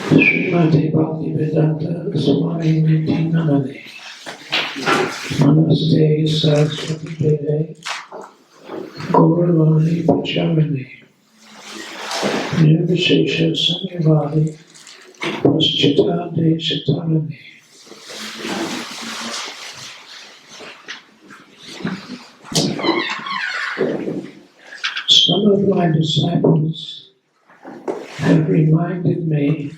Srimati Bhaktivedanta Swami Nityananda Namaste Saraswati Deve Gauravani Pachamani Nirvishesha Sanyavadi Paschita Deshatarani. Some of my disciples have reminded me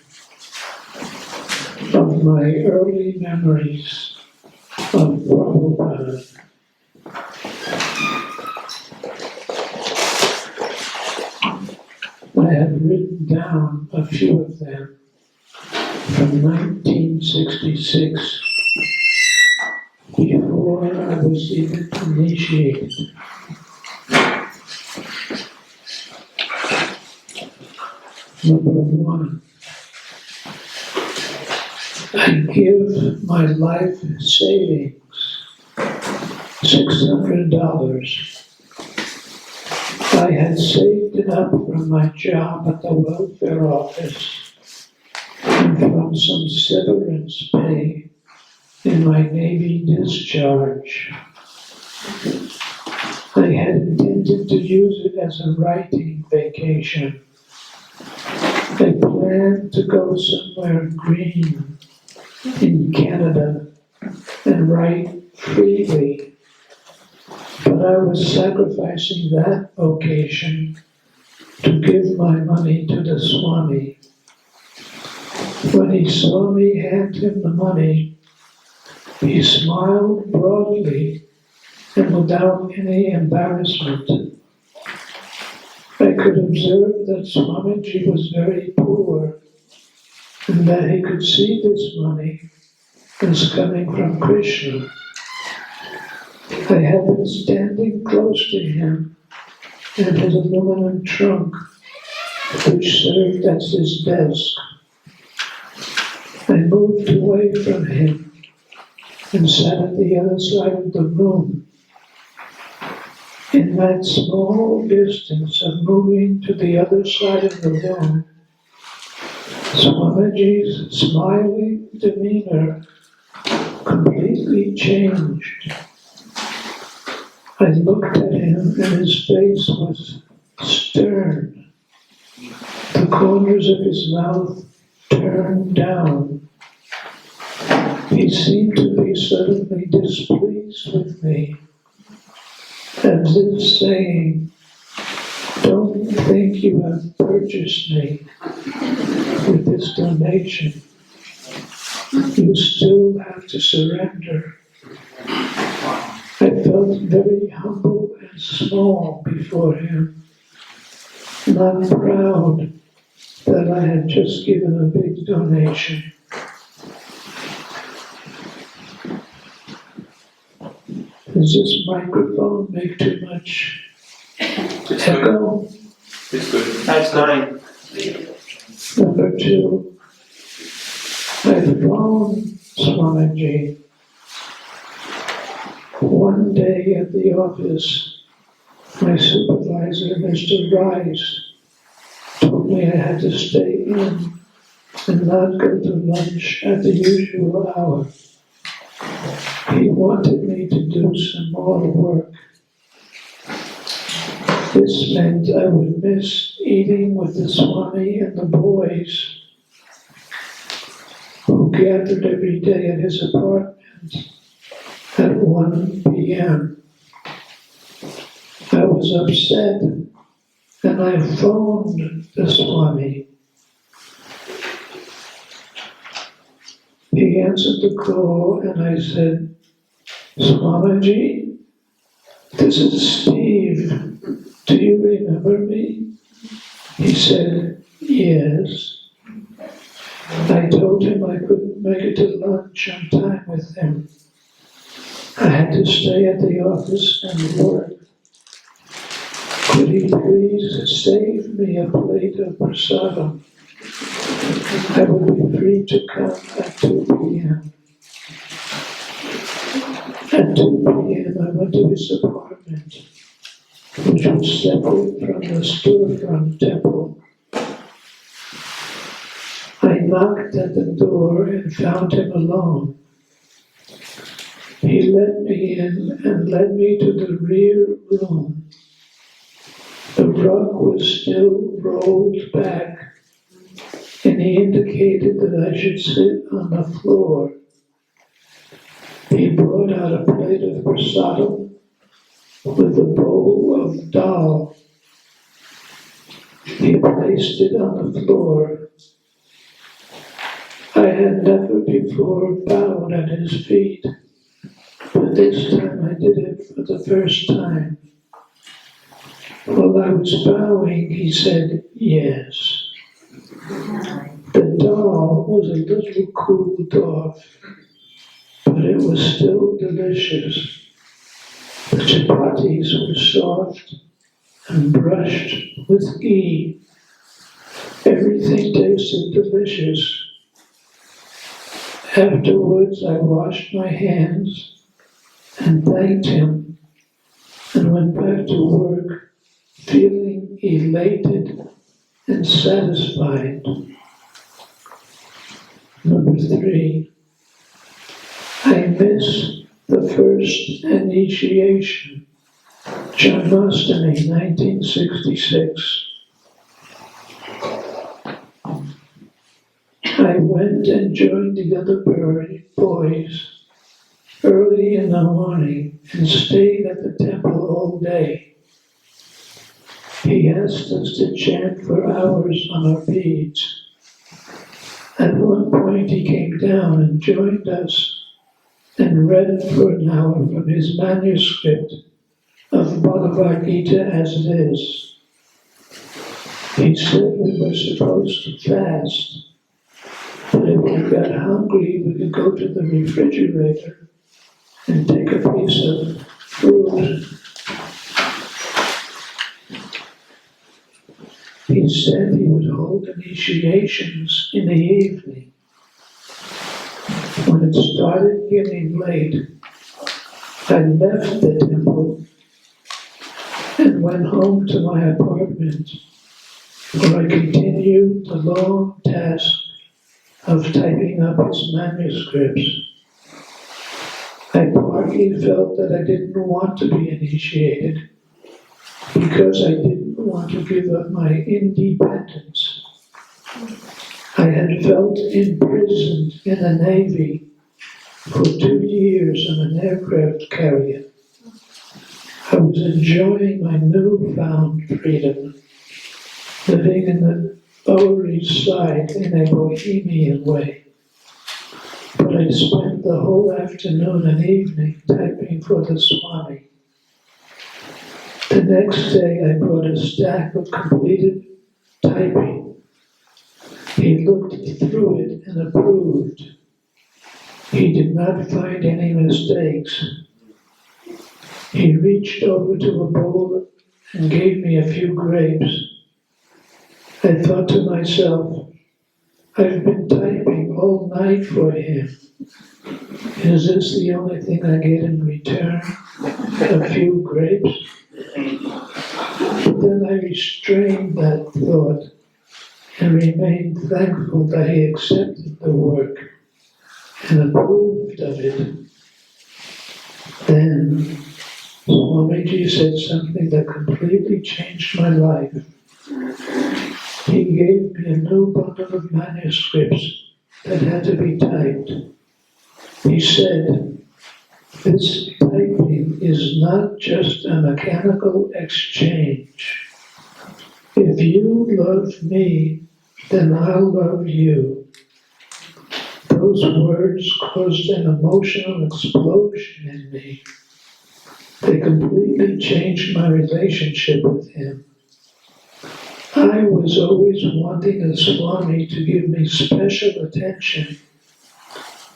of my early memories of Prabhupada. I have written down a few of them from 1966, before I was even initiated. Number one, I give my life savings, $600. I had saved it up from my job at the welfare office and from some severance pay in my Navy discharge. I had intended to use it as a writing vacation. I planned to go somewhere green in Canada and write freely, but I was sacrificing that vocation to give my money to the Swami. When he saw me hand him the money, he smiled broadly and without any embarrassment. I could observe that Swamiji was very poor and that he could see this money as coming from Krishna. I had been standing close to him and his aluminum trunk, which served as his desk. I moved away from him and sat at the other side of the room. In that small distance of moving to the other side of the room, Swamiji's smiling demeanor completely changed. I looked at him and his face was stern. The corners of his mouth turned down. He seemed to be suddenly displeased with me, as if saying, "Don't think you have purchased me with this donation. You still have to surrender." I felt very humble and small before him, not proud that I had just given a big donation. Does this microphone make too much echo? It's good. That's nine. Number two, I phoned Swamiji. One day at the office, my supervisor, Mr. Rice, told me I had to stay in and not go to lunch at the usual hour. He wanted me to do some more work. This meant I would miss eating with the Swami and the boys, who gathered every day at his apartment at 1 p.m. I was upset, and I phoned the Swami. He answered the call, and I said, "Swamiji, this is Steve. Do you remember me?" He said, "Yes." I told him I couldn't make it to lunch on time with him. I had to stay at the office and work. Could he please save me a plate of prasadam? I would be free to come at 2 p.m. At 2 p.m. I went to his apartment, which was separate from the storefront temple. I knocked at the door and found him alone. He let me in and led me to the rear room. The rug was still rolled back, and he indicated that I should sit on the floor. He brought out a plate of prasadam with a bowl of dal. He placed it on the floor. I had never before bowed at his feet, but this time I did it for the first time. While I was bowing, he said, yes. The dal was a little cooled off, but it was still delicious. The chapatis were soft and brushed with ghee. Everything tasted delicious. Afterwards, I washed my hands and thanked him and went back to work, feeling elated and satisfied. Number 3, I miss the first initiation, Janmashtami, 1966. I went and joined the other boys early in the morning and stayed at the temple all day. He asked us to chant for hours on our beads. At one point he came down and joined us and read for an hour from his manuscript of Bhagavad Gita as it is. He said we were supposed to fast, but if we got hungry, we could go to the refrigerator and take a piece of fruit. He said he would hold initiations in the evening. When it started getting late, I left the temple and went home to my apartment, where I continued the long task of typing up his manuscripts. I partly felt that I didn't want to be initiated because I didn't want to give up my independence. I had felt imprisoned in the Navy for 2 years on an aircraft carrier. I was enjoying my newfound freedom, living in the Lower East Side in a bohemian way. But I spent the whole afternoon and evening typing for the Swami. The next day I brought a stack of completed typing. He looked through it and approved. He did not find any mistakes. He reached over to a bowl and gave me a few grapes. I thought to myself, I've been typing all night for him. Is this the only thing I get in return? A few grapes? But then I restrained that thought and remained thankful that he accepted the work and approved of it. Then Swamiji said something that completely changed my life. He gave me a new bundle of manuscripts that had to be typed. He said, this typing is not just a mechanical exchange. If you love me, then I'll love you. Those words caused an emotional explosion in me. They completely changed my relationship with him. I was always wanting a Swami to give me special attention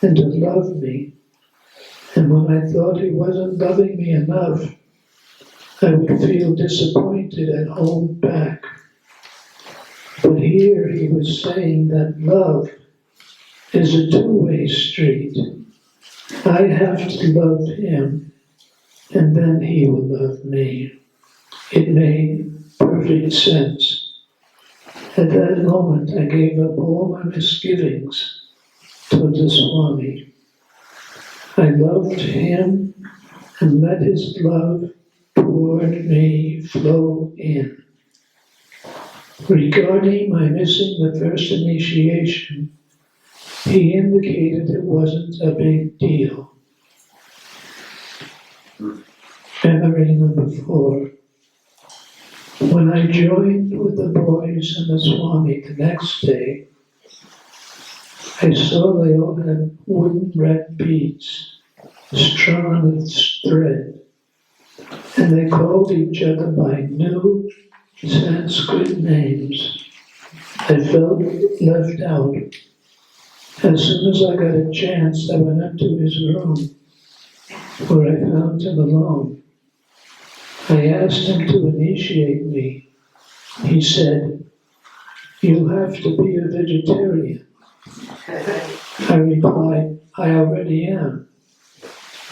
and to love me. And when I thought he wasn't loving me enough, I would feel disappointed and hold back. But here he was saying that love is a two-way street. I have to love him, and then he will love me. It made perfect sense. At that moment, I gave up all my misgivings toward the Swami. I loved him and let his love toward me flow in. Regarding my missing the first initiation, he indicated it wasn't a big deal. Memory number 4. When I joined with the boys and the Swami the next day, I saw they all had wooden red beads strung on a thread, and they called each other by new Sanskrit names. I felt left out. As soon as I got a chance, I went up to his room, where I found him alone. I asked him to initiate me. He said, "You have to be a vegetarian." I replied, "I already am.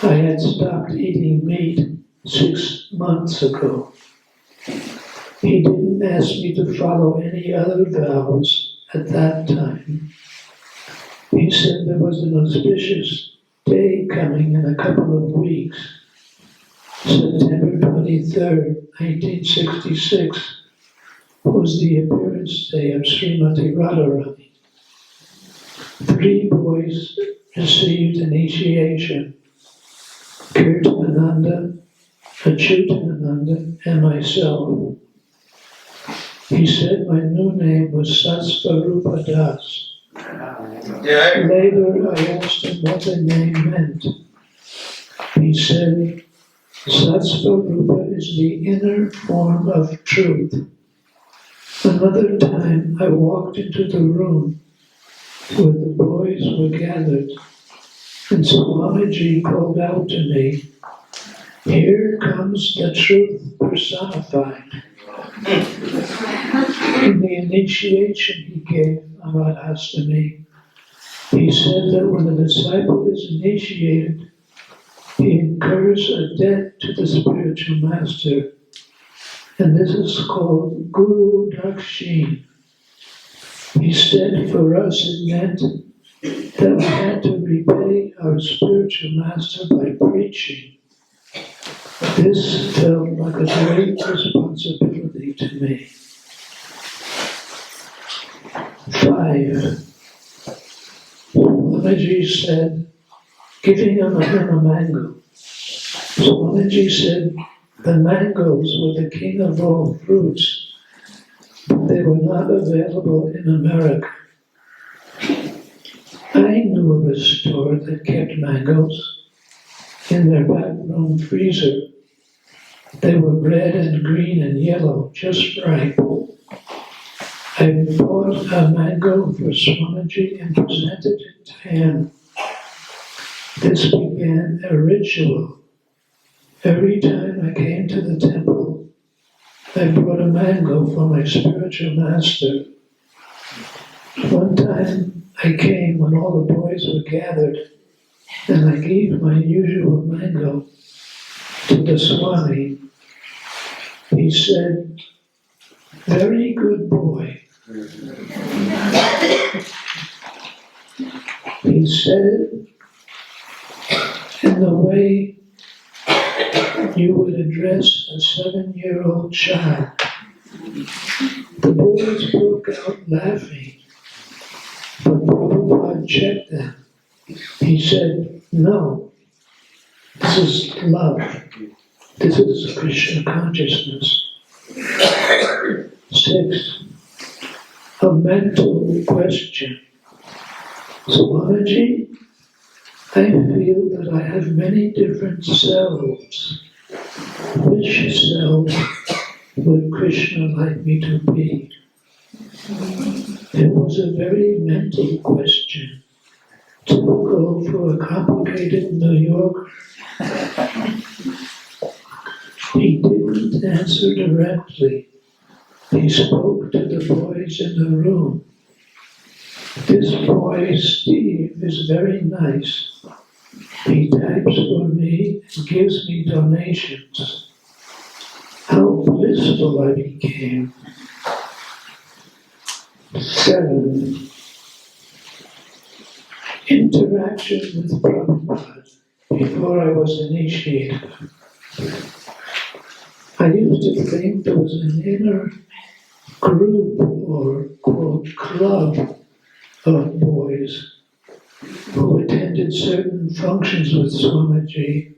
I had stopped eating meat 6 months ago." He didn't ask me to follow any other vows at that time. He said there was an auspicious day coming in a couple of weeks. September 23rd, 1966 was the appearance day of Srimati Radharani. 3 boys received initiation: Kirtanananda, Achyutananda, and myself. He said my new name was Satsvarupa Das. Later, I asked him what the name meant. He said, Satsvarupa is the inner form of truth. Another time, I walked into the room where the boys were gathered, and Swamiji called out to me, "Here comes the truth personified." In the initiation he gave on Radhastami, he said that when a disciple is initiated, he incurs a debt to the spiritual master, and this is called Guru Dakshin. He said for us it meant that we had to repay our spiritual master by preaching. This felt like a great responsibility to me. 5. Swamiji said, giving him a mango. Swamiji said the mangoes were the king of all fruits, but they were not available in America. I knew of a store that kept mangoes in their back room freezer. They were red and green and yellow, just ripe. I bought a mango for Swamiji and presented it to him. This began a ritual. Every time I came to the temple, I brought a mango for my spiritual master. One time I came when all the boys were gathered, and I gave my usual mango to the Swami. He said, "Very good boy." He said it in the way you would address a 7-year-old child. The boys broke out laughing, but Prabhupada checked them. He said, "No, this is love. This is Krishna consciousness." 6. A mental question. Swamiji, I feel that I have many different selves. Which self would Krishna like me to be? It was a very mental question. Typical for a complicated New Yorker. He didn't answer directly. He spoke to the boys in the room. This boy, Steve, is very nice. He types for me and gives me donations. How blissful I became. 7. Interaction with Prabhupada before I was initiated. I used to think there was an inner group or, quote, club of boys who attended certain functions with Swamiji,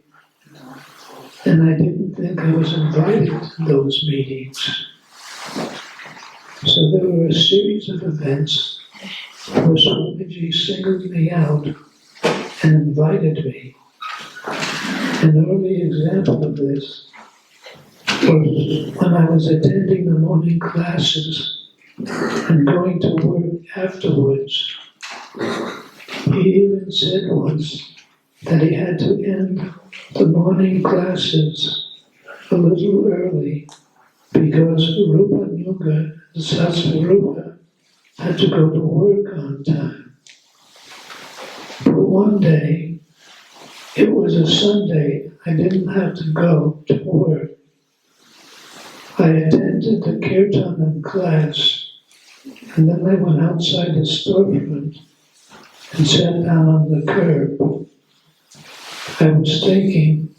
and I didn't think I was invited to those meetings. So there were a series of events where Swamiji singled me out and invited me. An early example of this was when I was attending the morning classes and going to work afterwards. He even said once that he had to end the morning classes a little early because Rupa Nuga and Sasvarupa had to go to work on time. But one day, it was a Sunday, I didn't have to go to work. I attended the Kirtanan class, and then I went outside the storefront and sat down on the curb. I was thinking,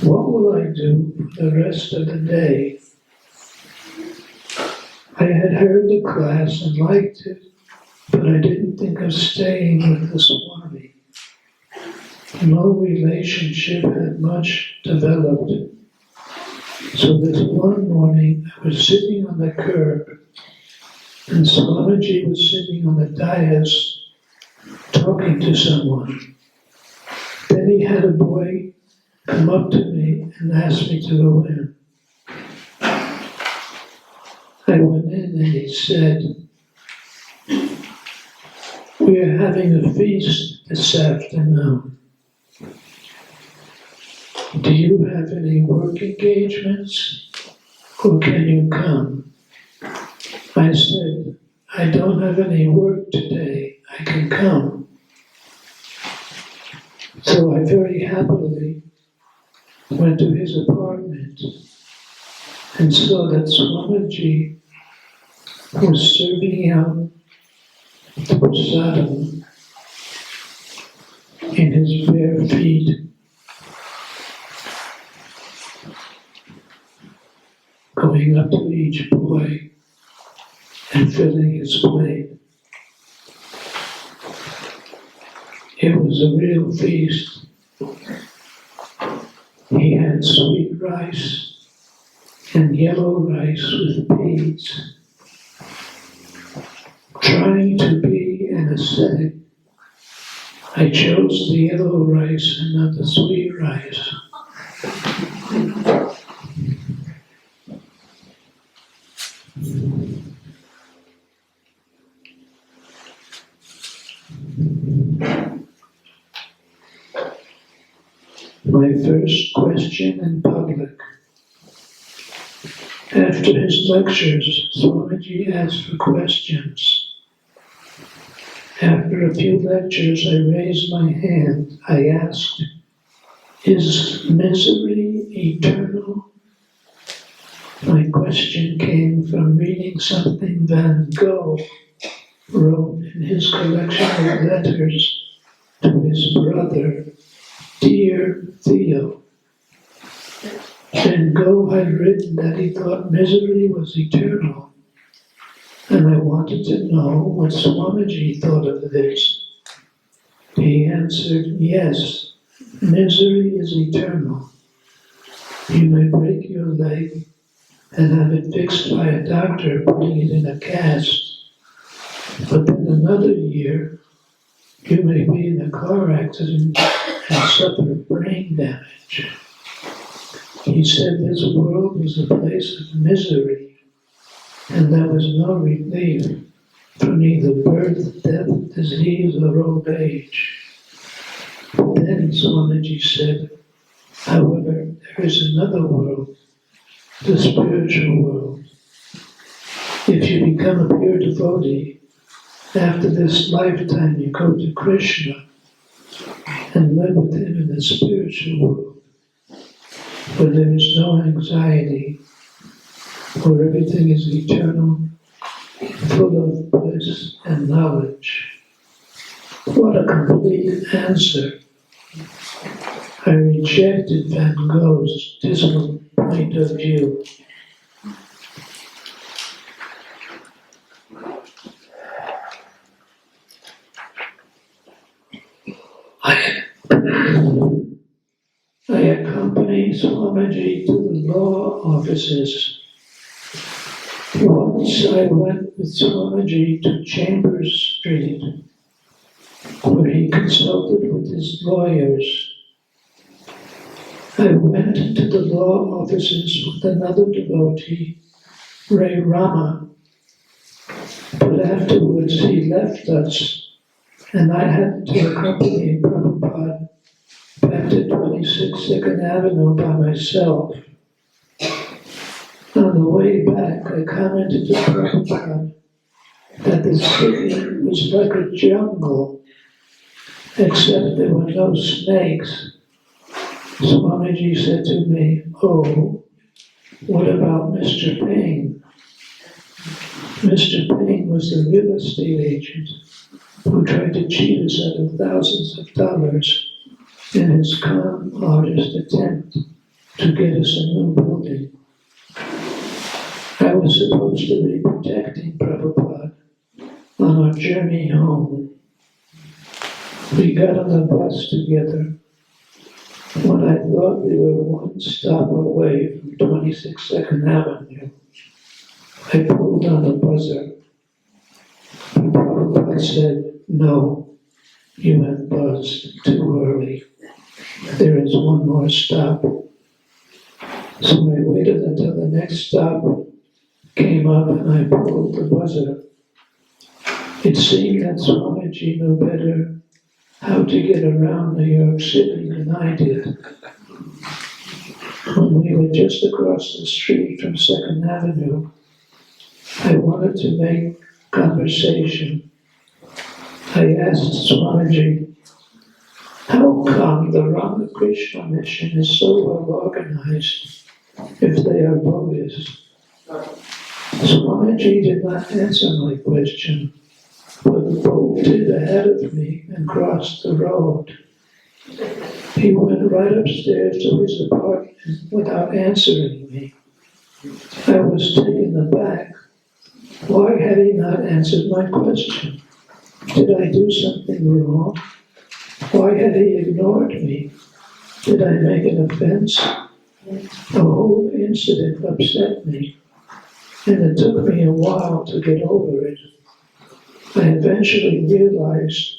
what will I do for the rest of the day? I had heard the class and liked it, but I didn't think of staying with the Swami. No relationship had much developed. So this one morning, I was sitting on the curb, and Swamiji was sitting on the dais talking to someone. Then he had a boy come up to me and ask me to go in. I went in and he said, "We are having a feast this afternoon. Do you have any work engagements, or can you come?" I said, "I don't have any work today, I can come." So I very happily went to his apartment and saw that Swamiji was serving out the prasadam in his bare feet, going up to each boy and filling his plate. It was a real feast. He had sweet rice and yellow rice with peas. Trying to be an ascetic, I chose the yellow rice and not the sweet rice. My first question in public. After his lectures, Swamiji asked for questions. After a few lectures, I raised my hand. I asked, "Is misery eternal?" My question came from reading something Van Gogh wrote in his collection of letters to his brother, "Dear Theo." Van Gogh had written that he thought misery was eternal, and I wanted to know what Swamiji thought of this. He answered, "Yes, misery is eternal. You may break your leg and have it fixed by a doctor putting it in a cast, but then another year you may be in a car accident and suffer brain damage." He said this world was a place of misery, and there was no relief from either birth, death, disease, or old age. Then Swamiji said, however, there is another world, the spiritual world. If you become a pure devotee, after this lifetime you go to Krishna and live with him in the spiritual world, where there is no anxiety, where everything is eternal full of bliss and knowledge. What a complete answer. I rejected Van Gogh's dismal point of view. I accompanied Swamiji to the law offices. Once I went with Swamiji to Chambers Street, where he consulted with his lawyers. I went to the law offices with another devotee, Ray Rama, but afterwards he left us, and I had to accompany Prabhupada back to 26 Second Avenue by myself. On the way back, I commented to Prabhupada that the city was like a jungle, except there were no snakes. Swamiji said to me, "Oh, what about Mr. Payne?" Mr. Payne was the real estate agent who tried to cheat us out of thousands of dollars in his con artist attempt to get us a new building. I was supposed to be protecting Prabhupada on our journey home. We got on the bus together. When I thought we were one stop away from 26 Second Avenue, I pulled on the buzzer. And Prabhupada said, "No, you have buzzed too early. There is one more stop." So I waited until the next stop came up and I pulled the buzzer. It seemed that Swamiji knew better how to get around New York City than I did. When we were just across the street from 2nd Avenue, I wanted to make conversation. I asked Swamiji, "How come the Ramakrishna mission is so well organized if they are bogus?" Swamiji did not answer my question, but bolted ahead of me and crossed the road. He went right upstairs to his apartment without answering me. I was taken aback. Why had he not answered my question? Did I do something wrong? Why had he ignored me? Did I make an offense? The whole incident upset me, and it took me a while to get over it. I eventually realized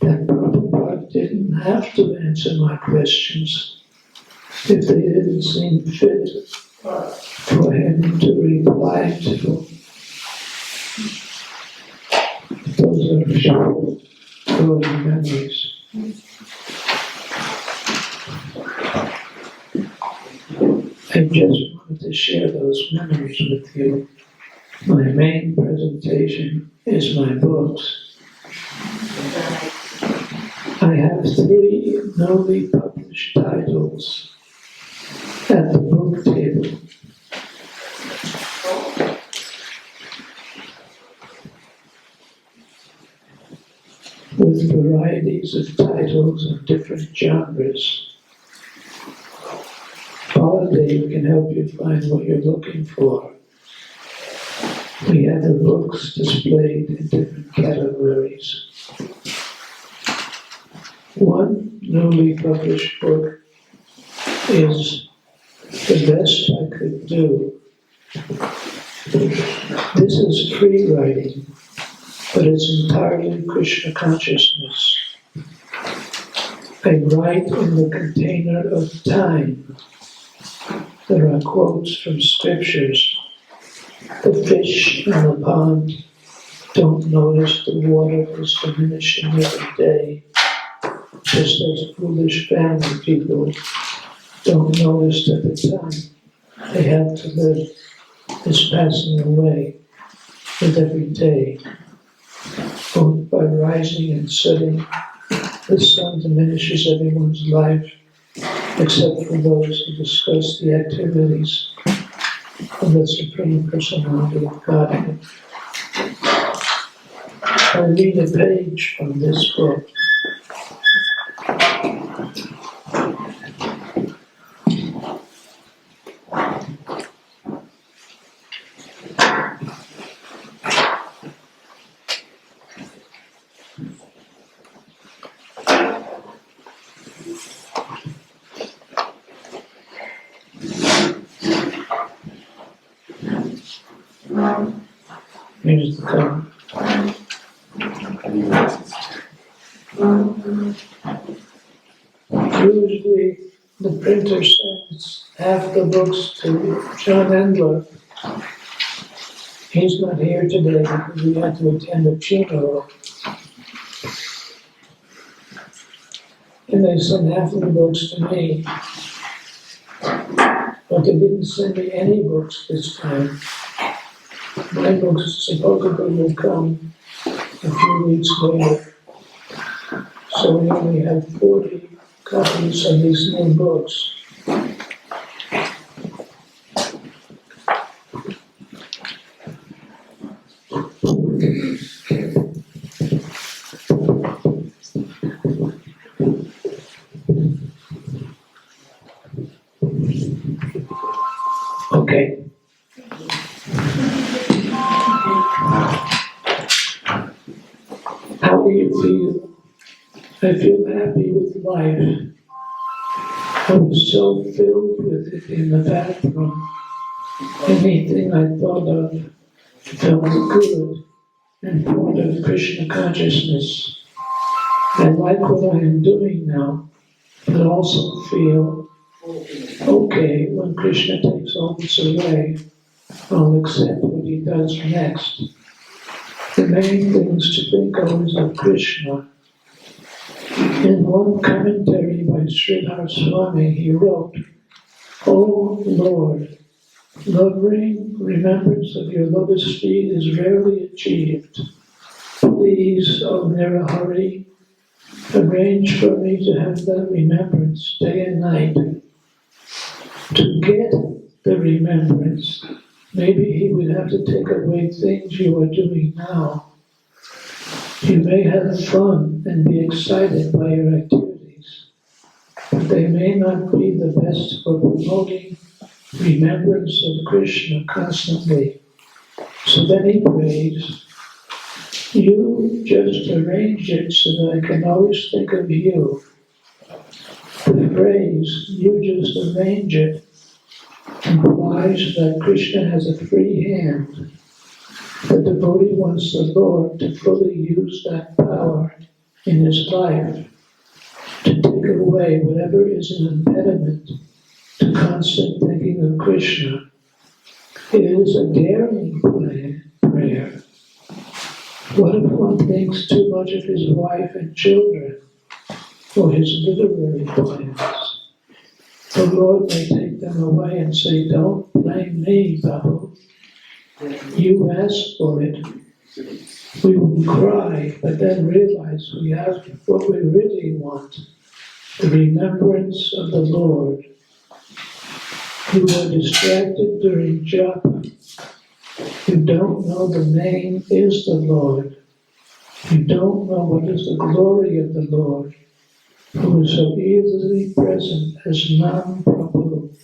that Prabhupada didn't have to answer my questions if they didn't seem fit for him to reply to. Those are short, early memories. I just wanted to share those memories with you. My main presentation is my books. I have 3 newly published titles at the book table. With varieties of titles of different genres. Holiday can help you find what you're looking for. We have the books displayed in different categories. One newly published book is The Best I Could Do. This is free writing, but it's entirely Krishna consciousness. I write in the container of time. There are quotes from scriptures. The fish in the pond don't notice the water is diminishing every day, just as foolish family people don't notice that the time they have to live is passing away with every day. Both by rising and setting, the sun diminishes everyone's life, except for those who discuss the activities of the Supreme Personality of Godhead. I'll read a page from this book. Here's the cover. Usually the printer sends half the books to John Endler. He's not here today because we had to attend a funeral. And they sent half of the books to me. But they didn't send me any books this time. My books supposedly will come a few weeks later. So we only have 40 copies of these new books. Okay. How do you feel? I feel happy with life. I was so filled with it in the bathroom. Anything I thought of felt good and part of Krishna consciousness. I like what I am doing now, but also feel, okay, when Krishna takes all this away, I'll accept what he does next. The main things to think of is of Krishna. In one commentary by Srila Swami, he wrote, "O Lord, loving remembrance of your lotus feet is rarely achieved. Please, O Nirahari, arrange for me to have that remembrance day and night. To get the remembrance, maybe he would have to take away things you are doing now. You may have fun and be excited by your activities, but they may not be the best for promoting remembrance of Krishna constantly." So then he prays, "You just arrange it so that I can always think of you." The phrase, "you just arrange it," implies that Krishna has a free hand. The devotee wants the Lord to fully use that power in his life to take away whatever is an impediment to constant thinking of Krishna. It is a daring prayer. What if one thinks too much of his wife and children or his literary plans? The Lord may take them away and say, "Don't blame me, Babu. You asked for it." We will cry, but then realize we have what we really want, the remembrance of the Lord. You are distracted during japa. You don't know the name is the Lord. You don't know what is the glory of the Lord, who is so easily present as Nam Prabhu.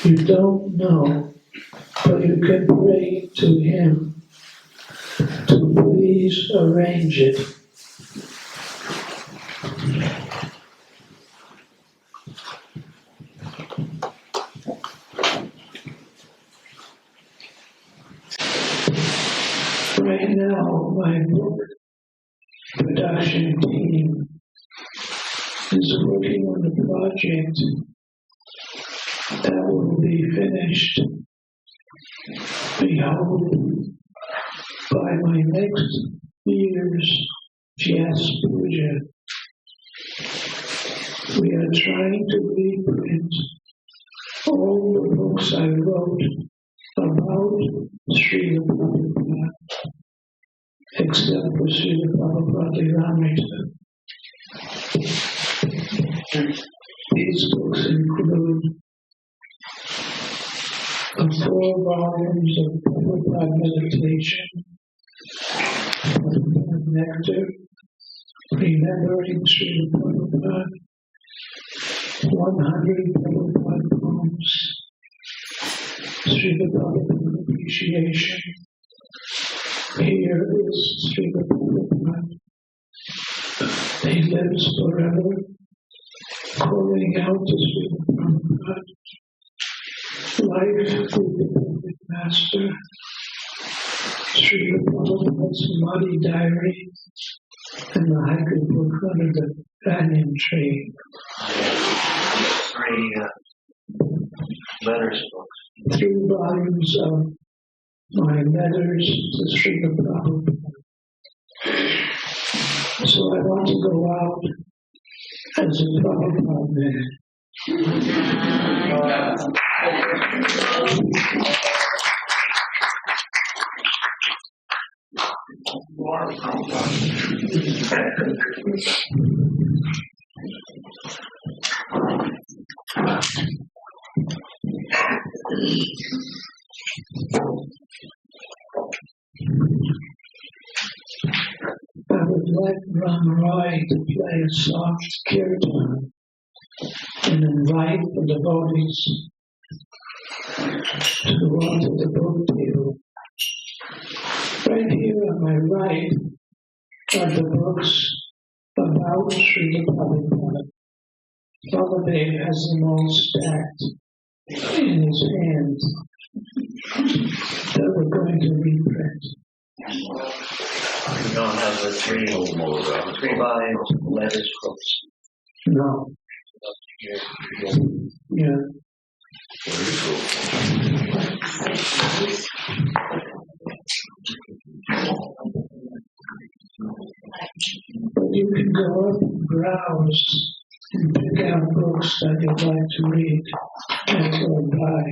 You don't know, but you can pray to him to please arrange it. Right now, my book production team is working on a project that will be finished, we hope, by my next year's Vyasapuja. We are trying to reprint all the books I wrote about Srila Prabhupada, except for Srila Prabhupada Ramita. These books include the 4 volumes of Prabhupada meditation, nectar, remembering Srila Prabhupada, 100 Prabhupada poems, Srila Prabhupada appreciation. Here is Srila Prabhupada. He lives forever, calling out to Srila Prabhupada. Life with the perfect master. Srila Prabhupada's muddy diary and the haiku book under the banyan tree. 3 letters books. 3 volumes of my letters to Srila Prabhupada. So I want to go out as a Prabhupada man. I would like Ram Roy to play a soft kirtan and invite the devotees to go onto the book table. Right here on my right are the books about Srila Prabhupada. Baladev has them all stacked in his hand that we're going to reprint. You don't have the 3 volumes, letters books. No. Yeah. But you can go up and browse and pick out books that you'd like to read and go buy.